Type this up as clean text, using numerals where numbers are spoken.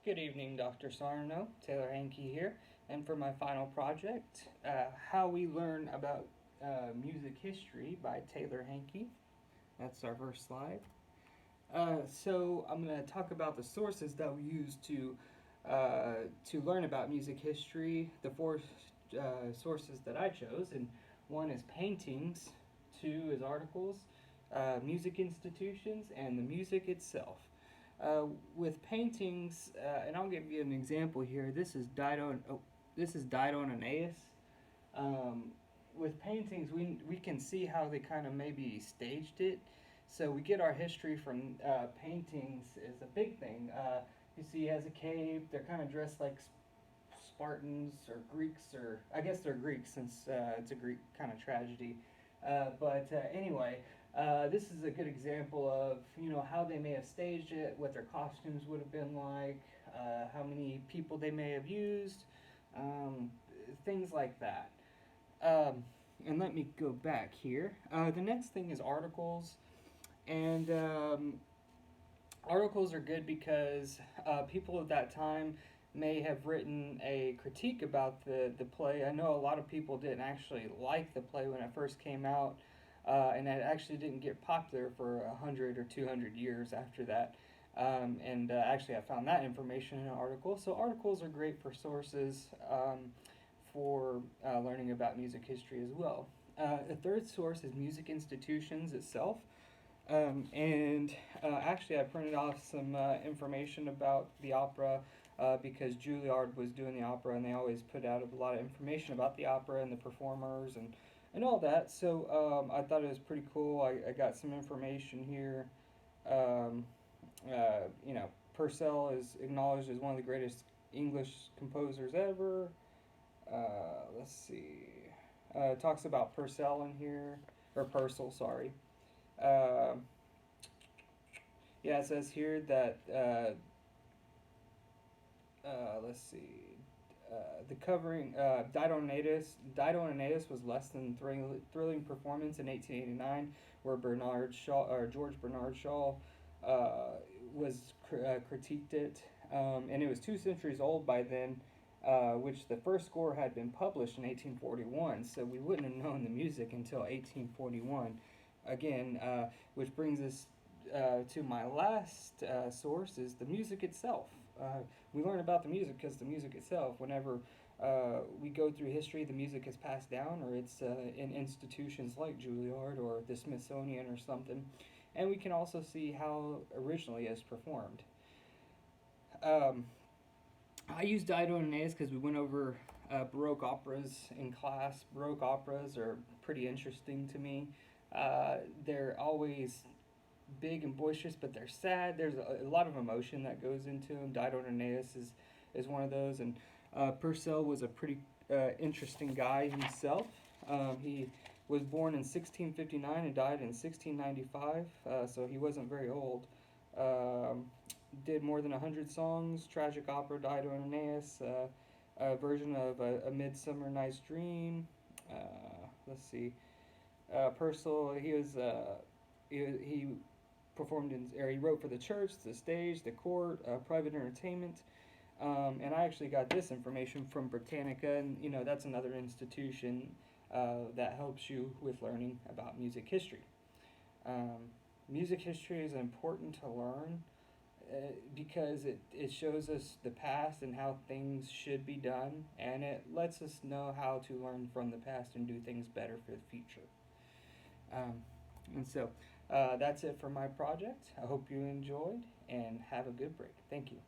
Good evening, Dr. Sarno. Taylor Hankey here. And for my final project, How We Learn About Music History by Taylor Hankey. That's our first slide. So I'm going to talk about the sources that we use to learn about music history. The four sources that I chose, and one is paintings, two is articles, music institutions, and the music itself. With paintings, and I'll give you an example here. This is Dido and Aeneas. Um, with paintings, we can see how they kind of maybe staged it. So we get our history from paintings is a big thing. You see, he has a cape. They're kind of dressed like Spartans or Greeks, or I guess they're Greeks since it's a Greek kind of tragedy. Anyway, this is a good example of how they may have staged it, what their costumes would have been like, how many people they may have used, um, things like that. Um, and let me go back here. The next thing is articles, and articles are good because people of that time may have written a critique about the play. I know a lot of people didn't actually like the play when it first came out, and it actually didn't get popular for 100 or 200 years after that. Actually, I found that information in an article. So articles are great for sources for learning about music history as well. A third source is music institutions itself. Actually, I printed off some information about the opera because Juilliard was doing the opera, and they always put out a lot of information about the opera and the performers and all that. So I thought it was pretty cool. I got some information here. Um, Purcell is acknowledged as one of the greatest English composers ever. Let's see. It talks about Purcell in here, or Purcell, sorry. Uh, yeah, it says here that let's see. The covering Dido and Aeneas was less than thrilling performance in 1889, where George Bernard Shaw was critiqued it, and it was 2 centuries old by then, which the first score had been published in 1841. So we wouldn't have known the music until 1841. Again, which brings us to my last source is the music itself. We learn about the music because the music itself, whenever we go through history, the music is passed down, or it's in institutions like Juilliard or the Smithsonian or something, and we can also see how originally it's performed. Um, I used Dido and Aeneas because we went over Baroque operas in class. Baroque operas are pretty interesting to me. They're always big and boisterous, but they're sad. There's a lot of emotion that goes into them. Dido and Aeneas is one of those, and Purcell was a pretty interesting guy himself. He was born in 1659 and died in 1695, so he wasn't very old. Did more than 100 songs, tragic opera, Dido and Aeneas, a version of A Midsummer Night's Dream. Let's see. Purcell, he performed or he wrote for the church, the stage, the court, private entertainment. And I actually got this information from Britannica, and that's another institution that helps you with learning about music history. Um, Music history is important to learn because it shows us the past and how things should be done, and it lets us know how to learn from the past and do things better for the future. Um, and so that's it for my project. I hope you enjoyed and have a good break. Thank you.